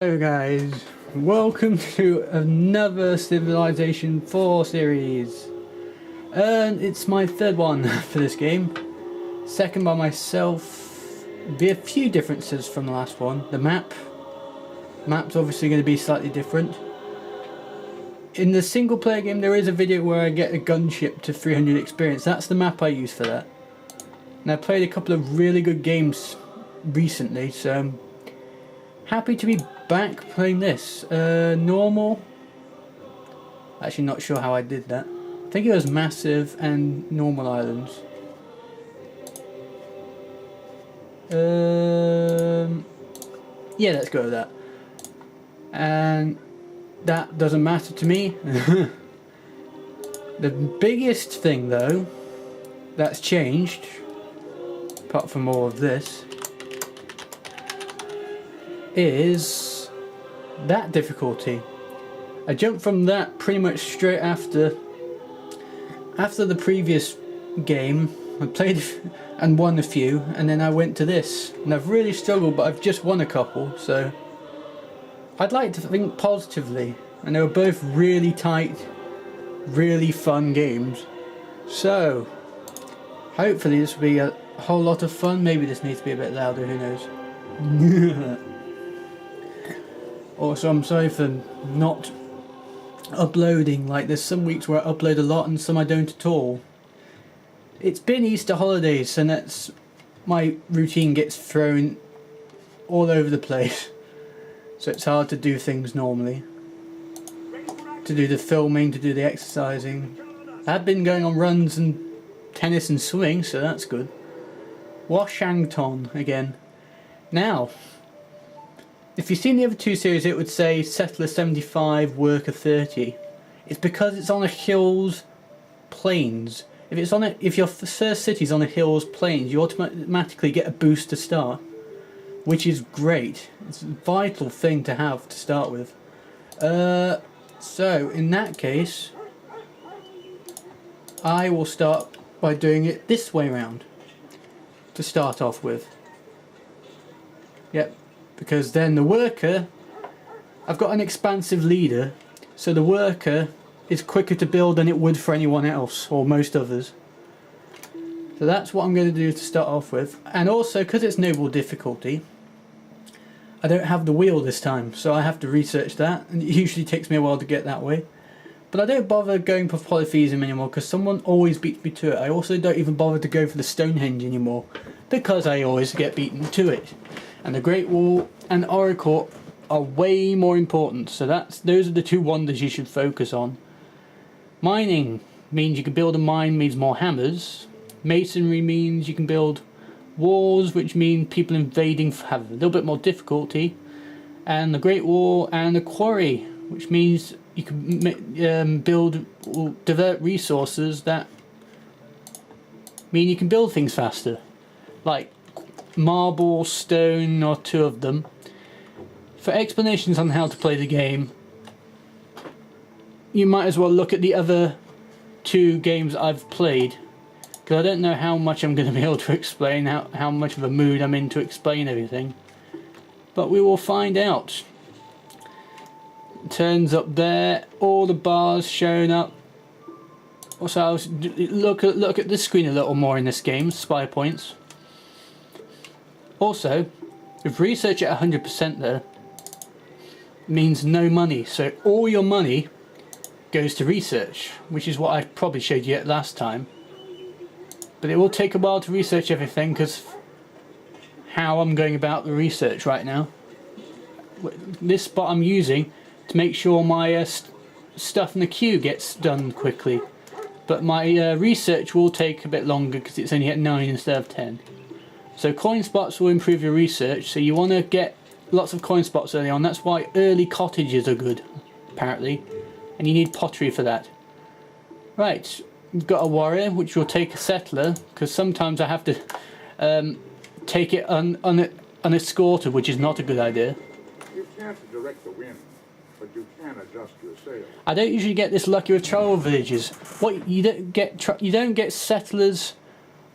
Hello guys, welcome to another Civilization 4 series. And it's my third one for this game. Second by myself. Be a few differences from the last one. The map's obviously going to be slightly different. In the single player game there is a video where I get a gunship to 300 experience. That's the map I use for that. And I played a couple of really good games recently, so I'm happy to be back playing this. Normal. Actually not sure how I did that. I think it was massive and normal islands. Yeah, let's go with that. And that doesn't matter to me. The biggest thing though that's changed, apart from all of this, is that difficulty. I jumped from that pretty much straight after the previous game. I played and won a few, and then I went to this, and I've really struggled, but I've just won a couple, so I'd like to think positively, and they were both really tight, really fun games, so hopefully this will be a whole lot of fun. Maybe this needs to be a bit louder, who knows. Also, I'm sorry for not uploading. Like, there's some weeks where I upload a lot and some I don't at all. It's been Easter holidays, and that's my routine gets thrown all over the place. So it's hard to do things normally. To do the filming, to do the exercising. I've been going on runs and tennis and swimming, so that's good. Washington again. Now, if you've seen the other two series, it would say Settler 75, Worker 30. It's because it's on a hills, plains. If your first city's on a hills, plains, you automatically get a boost to start, which is great. It's a vital thing to have to start with. So in that case, I will start by doing it this way round to start off with. Yep. Because then the worker, I've got an expansive leader, so the worker is quicker to build than it would for anyone else, or most others. So that's what I'm going to do to start off with. And also, because it's noble difficulty, I don't have the wheel this time, so I have to research that, and it usually takes me a while to get that way. But I don't bother going for polytheism anymore, because someone always beats me to it. I also don't even bother to go for the Stonehenge anymore, because I always get beaten to it. And the Great Wall and Oracle are way more important, so those are the two wonders you should focus on. Mining means you can build a mine, means more hammers. Masonry means you can build walls, which mean people invading have a little bit more difficulty. And the Great Wall and the quarry, which means you can build or divert resources that mean you can build things faster, like marble, stone, or two of them. For explanations on how to play the game, you might as well look at the other two games I've played, because I don't know how much I'm going to be able to explain, how much of a mood I'm in to explain everything. But we will find out. Turns up there, all the bars shown up. Also, I'll look at this screen a little more in this game, spy points. Also, if research at 100% there means no money, so all your money goes to research, which is what I probably showed you last time. But it will take a while to research everything, because how I'm going about the research right now. This spot I'm using to make sure my stuff in the queue gets done quickly, but my research will take a bit longer because it's only at 9 instead of 10. So coin spots will improve your research, so you want to get lots of coin spots early on. That's why early cottages are good, apparently, and you need pottery for that. Right, we've got a warrior, which will take a settler, because sometimes I have to take it unescorted, which is not a good idea. You can't direct the wind, but you can adjust your sails. I don't usually get this lucky with tribal villages. You don't get settlers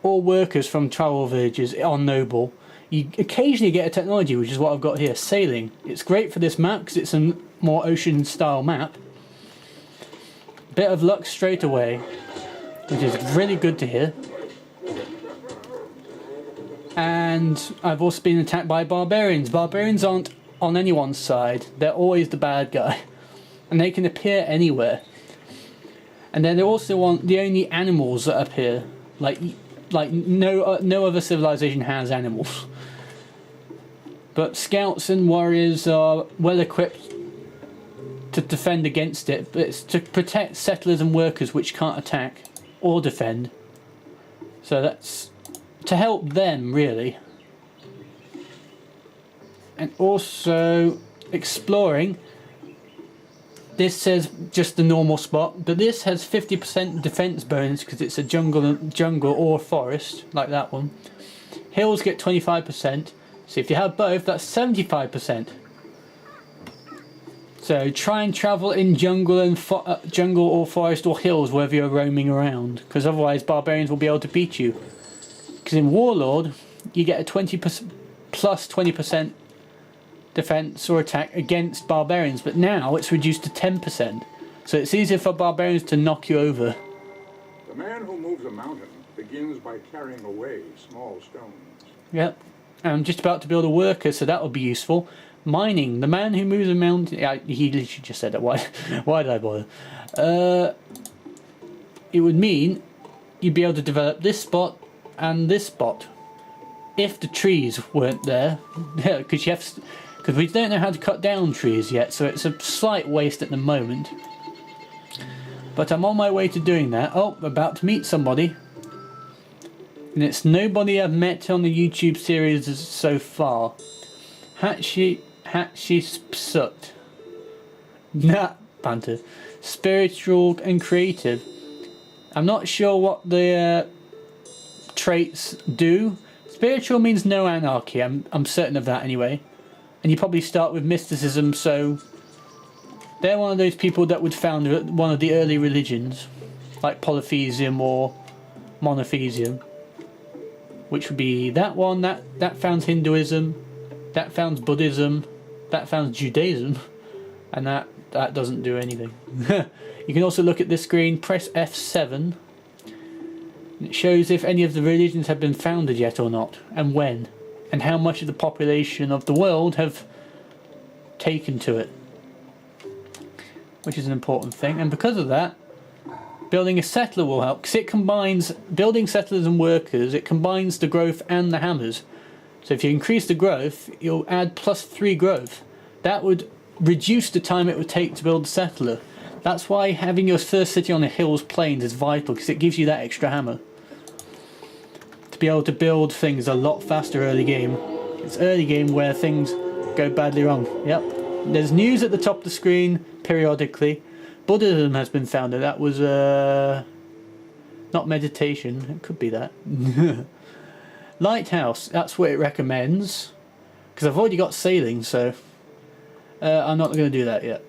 or workers from tribal villages on noble. You occasionally get a technology, which is what I've got here, sailing. It's great for this map because it's a more ocean style map. Bit of luck straight away, which is really good to hear. And I've also been attacked by barbarians. Barbarians aren't on anyone's side. They're always the bad guy. And they can appear anywhere. And then they're also the only animals that appear. Like no other civilization has animals. But scouts and warriors are well equipped to defend against it. But it's to protect settlers and workers which can't attack or defend. So that's to help them, really. And also exploring. This says just the normal spot, but this has 50% defense bonus because it's a jungle or forest, like that one. Hills get 25%, so if you have both, that's 75%. So try and travel in jungle and jungle or forest or hills wherever you're roaming around, because otherwise barbarians will be able to beat you. Because in Warlord, you get a 20% plus 20% defense or attack against barbarians, but now it's reduced to 10%. So it's easier for barbarians to knock you over. The man who moves a mountain begins by carrying away small stones. Yep. I'm just about to build a worker, so that will be useful. Mining. The man who moves a mountain... Yeah, he literally just said that. Why did I bother? It would mean you'd be able to develop this spot and this spot. If the trees weren't there. Because we don't know how to cut down trees yet, so it's a slight waste at the moment. But I'm on my way to doing that. Oh, about to meet somebody. And it's nobody I've met on the YouTube series so far. Hatchy Psut. Nah, banter. Spiritual and creative. I'm not sure what the traits do. Spiritual means no anarchy. I'm certain of that anyway. And you probably start with mysticism, so they're one of those people that would found one of the early religions, like polytheism or monotheism, which would be that one. That founds Hinduism, that founds Buddhism, that founds Judaism, and that doesn't do anything. You can also look at this screen, press F7. It shows if any of the religions have been founded yet or not, and when, and how much of the population of the world have taken to it, which is an important thing. And because of that, building a settler will help, because it combines building settlers and workers. It combines the growth and the hammers. So if you increase the growth, you'll add +3 growth. That would reduce the time it would take to build a settler. That's why having your first city on the hills plains is vital, because it gives you that extra hammer to be able to build things a lot faster early game. It's early game where things go badly wrong. Yep. There's news at the top of the screen periodically. Buddhism has been founded. That was not meditation. It could be that. Lighthouse. That's what it recommends. Because I've already got sailing, so I'm not going to do that yet.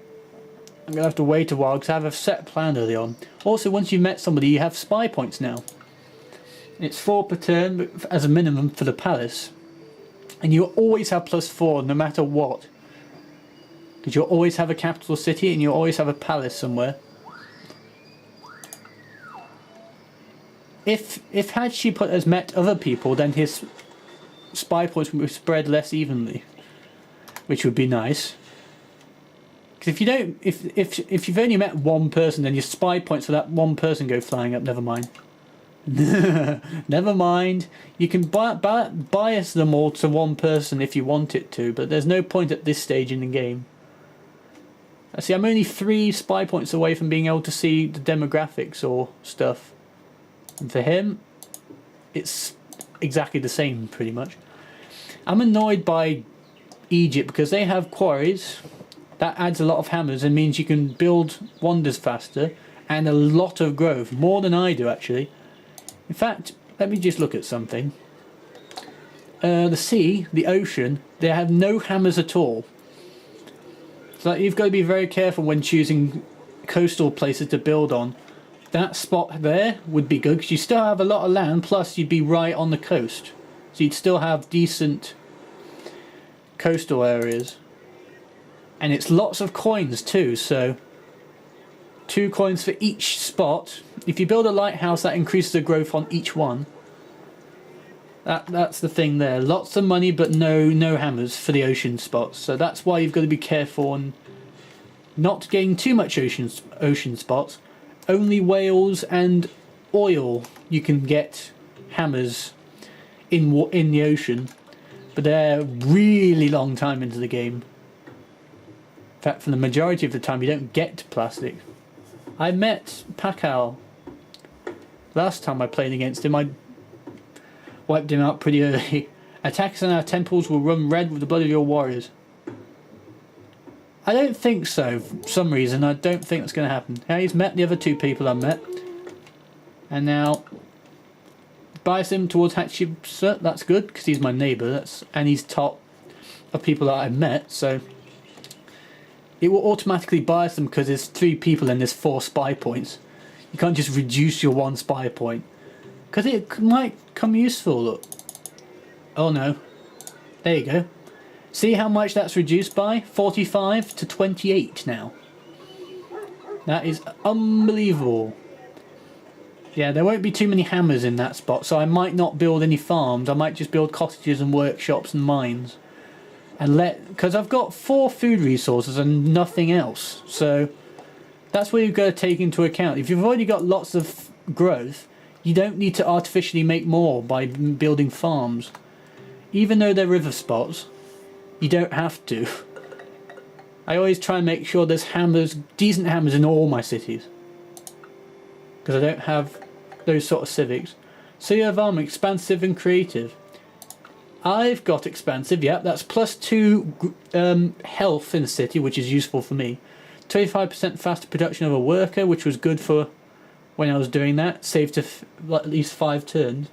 I'm going to have to wait a while because I have a set plan early on. Also, once you've met somebody, you have spy points now. It's 4 per turn, but as a minimum for the palace. And you always have +4 no matter what. Because you'll always have a capital city and you'll always have a palace somewhere. If Hatshepsut has met other people, then his spy points will be spread less evenly, which would be nice. Because if you don't, if you've only met one person, then your spy points for that one person go flying up. Never mind. Never mind. You can bias them all to one person if you want it to, but there's no point at this stage in the game. See, I'm only 3 spy points away from being able to see the demographics or stuff. And for him, it's exactly the same, pretty much. I'm annoyed by Egypt because they have quarries. That adds a lot of hammers and means you can build wonders faster and a lot of growth. More than I do, actually. In fact, let me just look at something. The sea, the ocean, they have no hammers at all. So you've got to be very careful when choosing coastal places to build on. That spot there would be good because you still have a lot of land, plus you'd be right on the coast. So you'd still have decent coastal areas. And it's lots of coins too, so 2 coins for each spot. If you build a lighthouse, that increases the growth on each one. That's the thing there. Lots of money, but no hammers for the ocean spots. So that's why you've got to be careful and not getting too much ocean spots. Only whales and oil you can get hammers in the ocean, but they're really long time into the game. In fact, for the majority of the time, you don't get plastic. I met Pakal last time I played against him. I wiped him out pretty early. Attacks on our temples will run red with the blood of your warriors. I don't think so. For some reason, I don't think that's going to happen. Now he's met the other 2 people I met. And now bias him towards Hatshepsut. That's good, because he's my neighbour. And he's top of people that I've met, so it will automatically bias them because there's 3 people and there's 4 spy points. You can't just reduce your 1 spy point. Because it might come useful, look. Oh no. There you go. See how much that's reduced by? 45 to 28 now. That is unbelievable. Yeah, there won't be too many hammers in that spot, so I might not build any farms. I might just build cottages and workshops and mines. And because I've got 4 food resources and nothing else. So that's what you've got to take into account. If you've already got lots of growth, you don't need to artificially make more by building farms. Even though they're river spots, you don't have to. I always try and make sure there's hammers, decent hammers in all my cities. Because I don't have those sort of civics. So you have expansive and creative. I've got expansive, yeah, that's +2 health in the city, which is useful for me. 25% faster production of a worker, which was good for when I was doing that. Saved to at least 5 turns.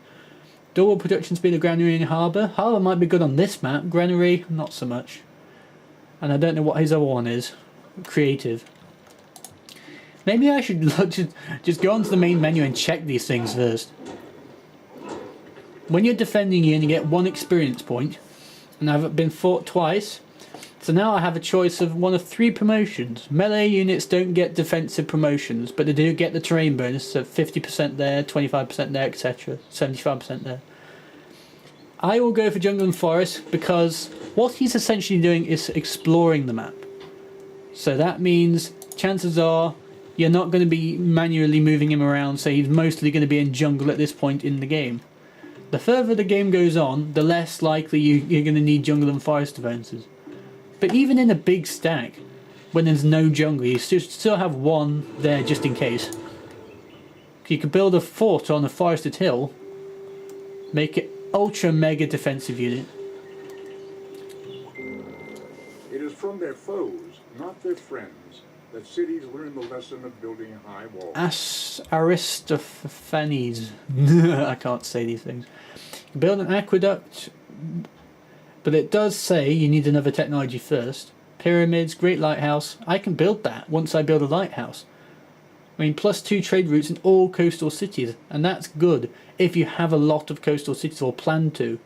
Double production speed of granary and harbour. Harbour might be good on this map. Granary, not so much. And I don't know what his other one is. Creative. Maybe I should just go onto the main menu and check these things first. When you're defending, you only get 1 experience point. And I've been fought twice. So now I have a choice of one of 3 promotions. Melee units don't get defensive promotions, but they do get the terrain bonus, so 50% there, 25% there, etc. 75% there. I will go for jungle and forest because what he's essentially doing is exploring the map. So that means chances are you're not going to be manually moving him around, so he's mostly going to be in jungle at this point in the game. The further the game goes on, the less likely you're going to need jungle and forest defences. But even in a big stack, when there's no jungle, you still have 1 there just in case. You could build a fort on a forested hill, make it ultra mega defensive unit. It is from their foes, not their friends, that cities learn the lesson of building high walls. Aristophanes. I can't say these things. Build an aqueduct, but it does say you need another technology first. Pyramids, Great Lighthouse. I can build that once I build a lighthouse. I mean, +2 trade routes in all coastal cities, and that's good if you have a lot of coastal cities or plan to.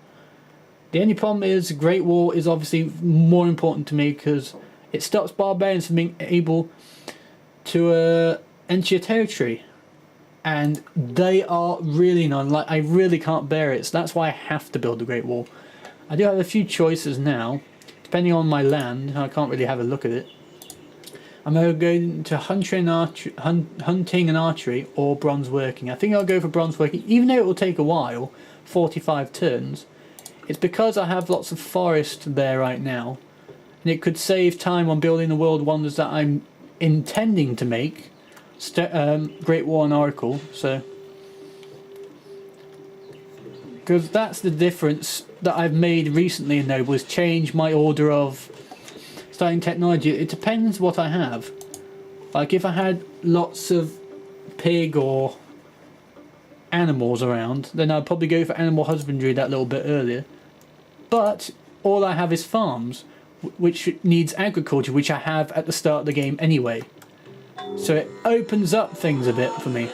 The only problem is Great Wall is obviously more important to me because it stops barbarians from being able to enter your territory. And they are really annoying. Like, I really can't bear it, so that's why I have to build the Great Wall. I do have a few choices now, depending on my land. I can't really have a look at it. I'm going to hunting and archery or bronze working. I think I'll go for bronze working, even though it will take a while, 45 turns. It's because I have lots of forest there right now, and it could save time on building the world wonders that I'm intending to make. Great War and Oracle, so because that's the difference that I've made recently in Noble, is change my order of starting technology. It depends what I have. Like if I had lots of pig or animals around, then I'd probably go for animal husbandry that little bit earlier. But all I have is farms, which needs agriculture, which I have at the start of the game anyway. So it opens up things a bit for me.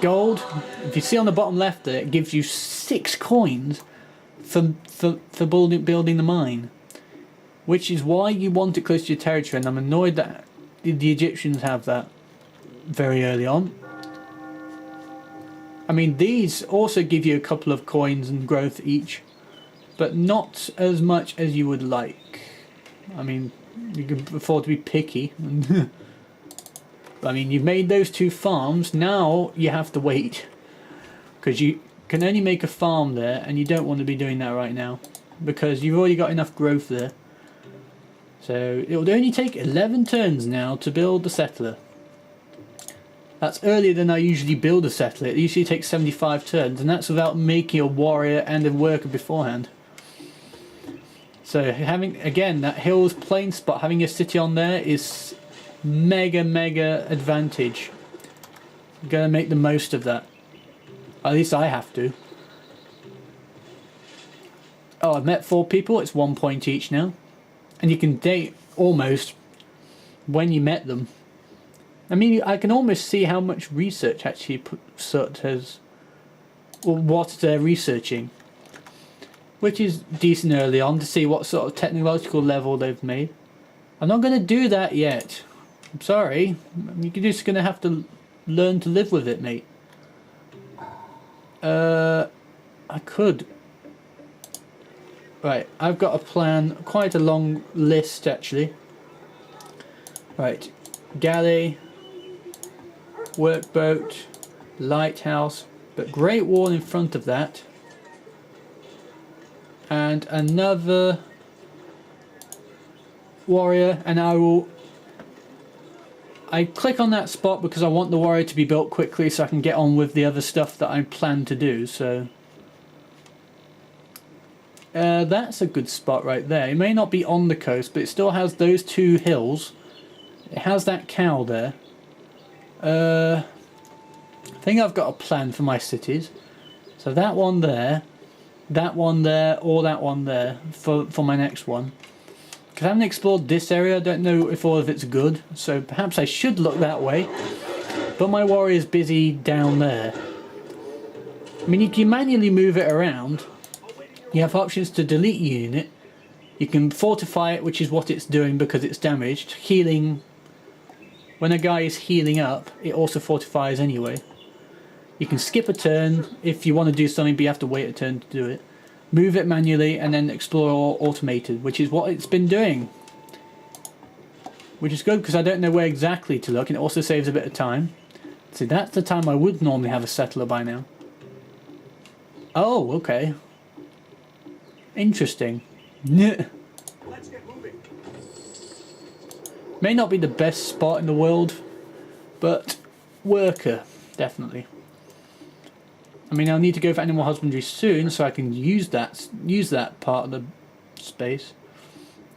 Gold, if you see on the bottom left there, it gives you 6 coins for building the mine. Which is why you want it close to your territory, and I'm annoyed that the Egyptians have that very early on. I mean, these also give you a couple of coins and growth each, but not as much as you would like. I mean, you can afford to be picky. I mean, you've made those 2 farms, now you have to wait. Because you can only make a farm there, and you don't want to be doing that right now. Because you've already got enough growth there. So it would only take 11 turns now to build the settler. That's earlier than I usually build a settler. It usually takes 75 turns, and that's without making a warrior and a worker beforehand. So having, again, that hills plain spot, having a city on there is mega advantage. I'm gonna make the most of that. At least I have to. Oh, I've met 4 people. It's 1 point each now. And you can date almost when you met them. I mean, I can almost see how much research actually Sut has, or what they're researching, which is decent early on to see what sort of technological level they've made. I'm not going to do that yet. I'm sorry. You're just going to have to learn to live with it, mate. I could. Right, I've got a plan, quite a long list actually. Right, galley, workboat, lighthouse, but Great Wall in front of that, and another warrior, and I click on that spot because I want the warrior to be built quickly so I can get on with the other stuff that I plan to do. So that's a good spot right there. It may not be on the coast, but it still has those 2 hills. It has that cow there. I think I've got a plan for my cities. So that one there, or that one there for my next one. Because I haven't explored this area, I don't know if all of it's good. So perhaps I should look that way. But my warrior's busy down there. I mean, you can manually move it around. You have options to delete a unit. You can fortify it, which is what it's doing because it's damaged. Healing. When a guy is healing up, it also fortifies anyway. You can skip a turn if you want to do something, but you have to wait a turn to do it. Move it manually and then explore automated, which is what it's been doing. Which is good because I don't know where exactly to look, and it also saves a bit of time. See, that's the time I would normally have a settler by now. Oh, okay. Interesting. Let's get moving. May not be the best spot in the world, but worker, definitely. I mean, I'll need to go for animal husbandry soon, so I can use that part of the space.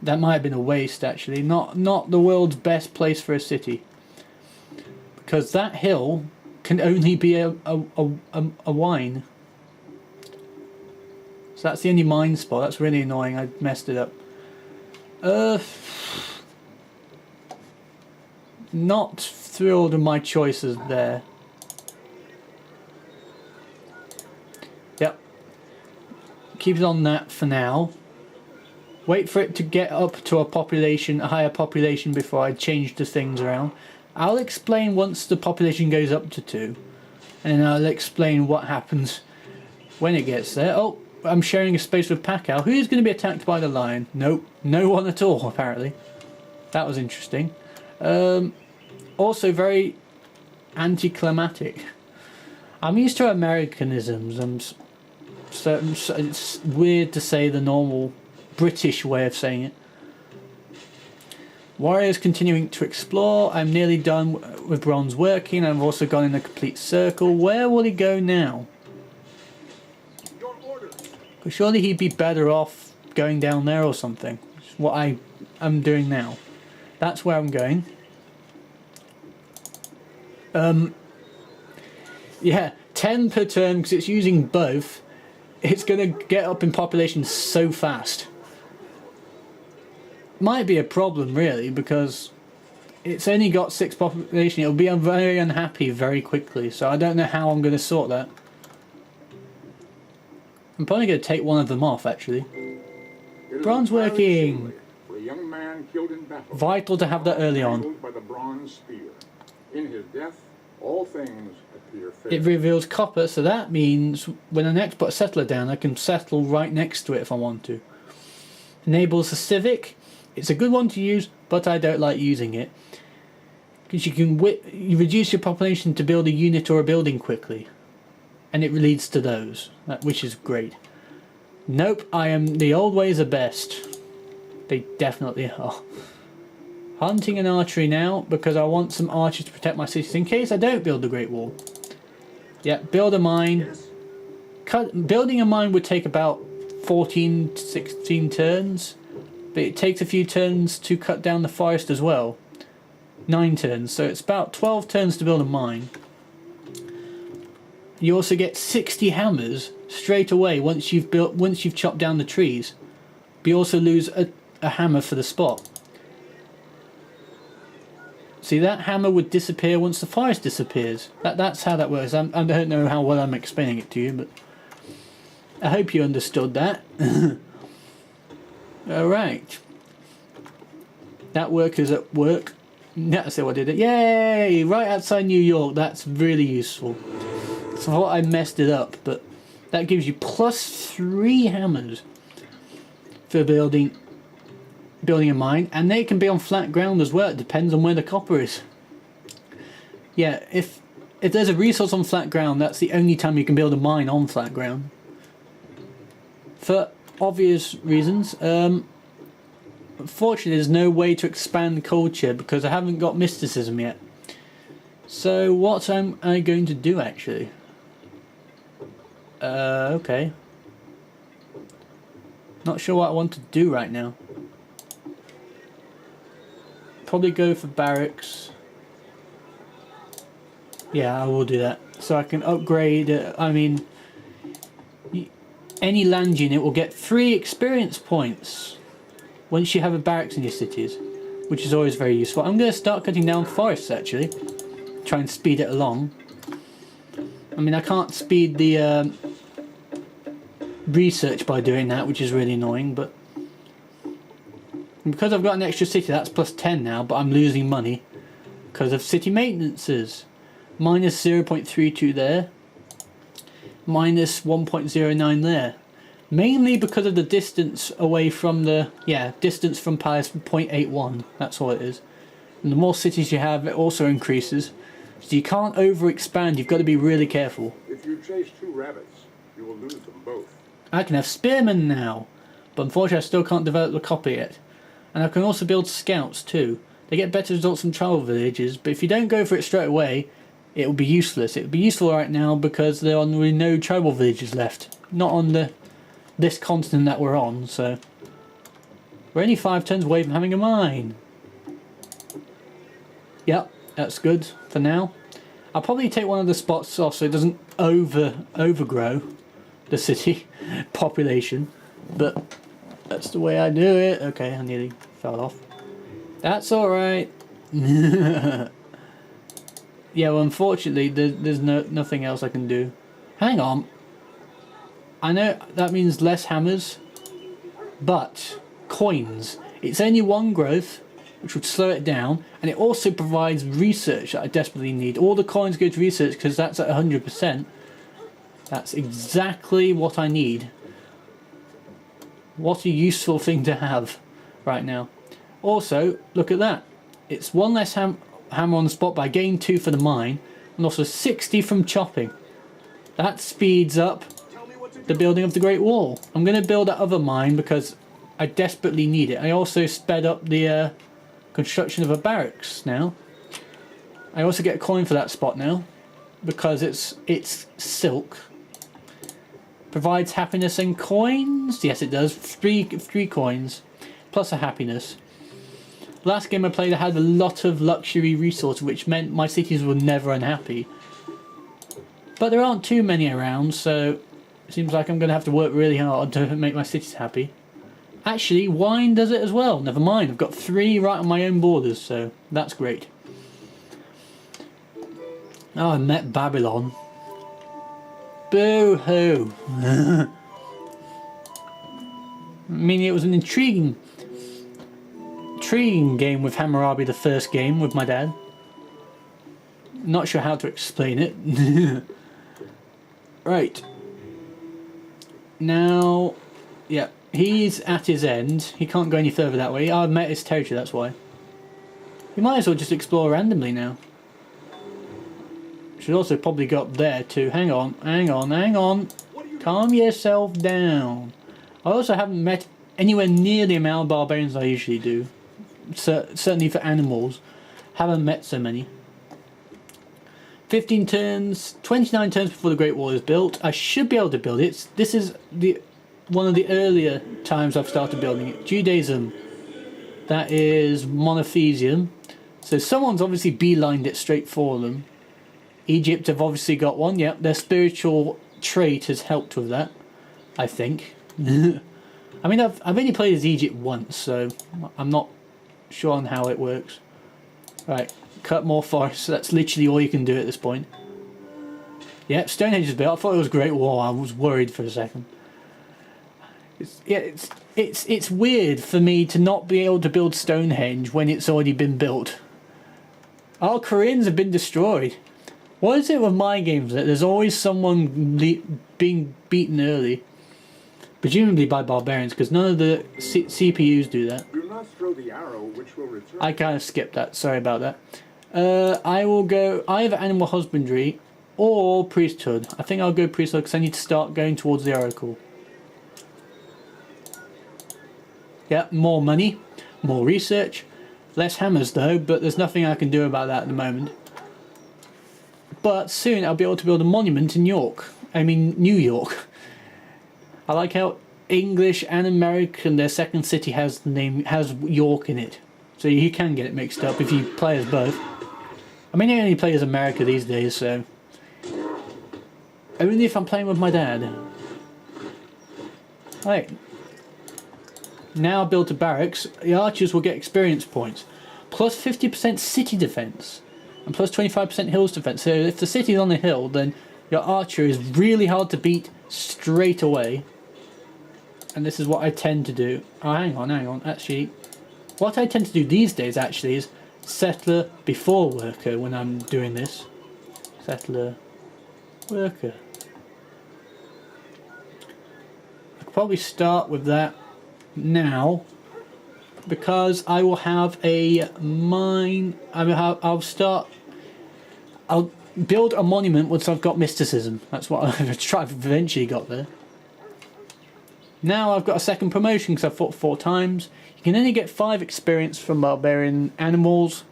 That might have been a waste, actually. Not the world's best place for a city, because that hill can only be a wine. So that's the only mine spot. That's really annoying. I messed it up. Not thrilled with my choices there. Yep. Keep it on that for now. Wait for it to get up to a higher population before I change the things around. I'll explain once the population goes up to 2. And then I'll explain what happens when it gets there. Oh, I'm sharing a space with Pacquiao. Who's going to be attacked by the lion? Nope, no one at all, apparently. That was interesting. Also very anticlimactic. I'm used to Americanisms. So it's weird to say the normal British way of saying it. Warriors continuing to explore. I'm nearly done with bronze working. I've also gone in a complete circle. Where will he go now? Because surely he'd be better off going down there or something. Which is what I'm doing now. That's where I'm going. Yeah, 10 per turn because it's using both. It's going to get up in population so fast. Might be a problem really because it's only got 6 population. It'll be very unhappy very quickly. So I don't know how I'm going to sort that. I'm probably going to take one of them off, actually. It is Bronze entirely working. seemly for a young man killed in battle, Vital to have that early on. strangled by the bronze spear. In his death, all things appear fair. It reveals copper, so that means when I next put a settler down, I can settle right next to it if I want to. Enables the civic. It's a good one to use, but I don't like using it. Because you reduce your population to build a unit or a building quickly. And it leads to those, which is great. Nope, the old ways are best. They definitely are. Hunting and archery now, because I want some archers to protect my cities in case I don't build the Great Wall. Yeah, build a mine. Building a mine would take about 14 to 16 turns. But it takes a few turns to cut down the forest as well. 9 turns, so it's about 12 turns to build a mine. You also get 60 hammers straight away once you've chopped down the trees. But you also lose a hammer for the spot. See, that hammer would disappear once the forest disappears. That's how that works. I don't know how well I'm explaining it to you, but I hope you understood that. Alright. That worker's at work. That's how I did it. Yay! Right outside New York. That's really useful. So I thought I messed it up, but that gives you +3 hammers for building a mine, and they can be on flat ground as well. It depends on where the copper is. Yeah, if there's a resource on flat ground, that's the only time you can build a mine on flat ground. For obvious reasons. Unfortunately, there's no way to expand culture because I haven't got mysticism yet. So what am I going to do actually? Okay. Not sure what I want to do right now. Probably go for barracks. Yeah, I will do that. So I can upgrade, any land unit will get 3 experience points once you have a barracks in your cities, which is always very useful. I'm going to start cutting down forests actually. Try and speed it along. I mean, I can't speed the research by doing that, which is really annoying, but because I've got an extra city, that's +10 now, but I'm losing money because of city maintenances. Minus 0.32 there. Minus 1.09 there. Mainly because of the distance away from the... Yeah, distance from Palace, 0.81. That's all it is. And the more cities you have, it also increases. So you can't overexpand, you've got to be really careful. If you chase 2 rabbits, you will lose them both. I can have spearmen now. But unfortunately I still can't develop the copper yet. And I can also build scouts too. They get better results from tribal villages, but if you don't go for it straight away, it will be useless. It will be useful right now because there are really no tribal villages left. Not on this continent that we're on, so... We're only 5 turns away from having a mine. Yep, that's good for now. I'll probably take one of the spots off so it doesn't overgrow the city population, but that's the way I do it. Okay, I nearly fell off. That's alright. Yeah, well, unfortunately, there's nothing else I can do. Hang on. I know that means less hammers, but coins. It's only 1 growth, which would slow it down, and it also provides research that I desperately need. All the coins go to research because that's at 100%. That's exactly what I need. What a useful thing to have right now. Also, look at that. It's 1 less hammer on the spot, but I gain 2 for the mine, and also 60 from chopping. That speeds up the building of the Great Wall. I'm going to build that other mine because I desperately need it. I also sped up the construction of a barracks now. I also get a coin for that spot now because it's silk. Provides happiness and coins. Yes, it does. 3 coins plus a happiness. Last game I played, I had a lot of luxury resources, which meant my cities were never unhappy. But there aren't too many around, so it seems like I'm going to have to work really hard to make my cities happy. Actually, wine does it as well. Never mind, I've got 3 right on my own borders, so that's great. Oh, I met Babylon. Boo-hoo. Meaning it was an intriguing game with Hammurabi, the first game with my dad. Not sure how to explain it. Right. Now, yeah, he's at his end. He can't go any further that way. I've met his territory, that's why. We might as well just explore randomly now. Should also probably go up there too. Hang on, hang on, hang on. Calm yourself down. I also haven't met anywhere near the amount of barbarians I usually do. Certainly for animals. Haven't met so many. 15 turns, 29 turns before the Great Wall is built. I should be able to build it. This is one of the earlier times I've started building it. Judaism. That is monotheism. So someone's obviously beelined it straight for them. Egypt have obviously got one. Yep, their spiritual trait has helped with that, I think. I mean, I've only played as Egypt once, so I'm not sure on how it works. Right, cut more forests. That's literally all you can do at this point. Yep, Stonehenge is built. I thought it was Great Wall. I was worried for a second. It's weird for me to not be able to build Stonehenge when it's already been built. Our Koreans have been destroyed. What is it with my games that there's always someone being beaten early? Presumably by barbarians, because none of the CPUs do that. Do not throw the arrow, which will return. I kind of skipped that, sorry about that. I will go either animal husbandry or priesthood. I think I'll go priesthood because I need to start going towards the oracle. Yeah, more money, more research, less hammers though, but there's nothing I can do about that at the moment. But soon I'll be able to build a monument in New York. I like how English and American, their second city has York in it. So you can get it mixed up if you play as both. I mean, I only play as America these days, so... Only if I'm playing with my dad. Right. Now built a barracks, the archers will get experience points. Plus 50% city defense. And plus 25% hills defense. So if the city's on a hill, then your archer is really hard to beat straight away. And this is what I tend to do. Oh, hang on. Actually, what I tend to do these days actually is settler before worker when I'm doing this. Settler, worker. I could probably start with that now, because I will have a mine. I'll build a monument once I've got mysticism. That's what I've eventually got there. Now I've got a second promotion because I've fought 4 times. You can only get 5 experience from barbarian animals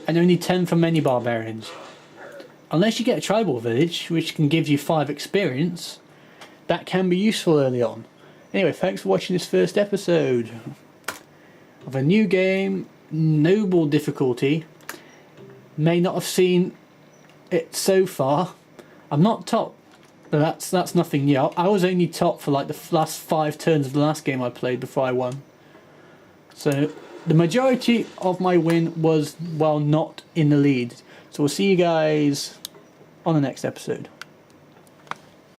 and only 10 from any barbarians. Unless you get a tribal village, which can give you 5 experience, that can be useful early on. Anyway, thanks for watching this first episode of a new game, noble difficulty. May not have seen it so far. I'm not top, but that's nothing new. I was only top for like the last 5 turns of the last game I played before I won. So the majority of my win was, well, not in the lead. So we'll see you guys on the next episode.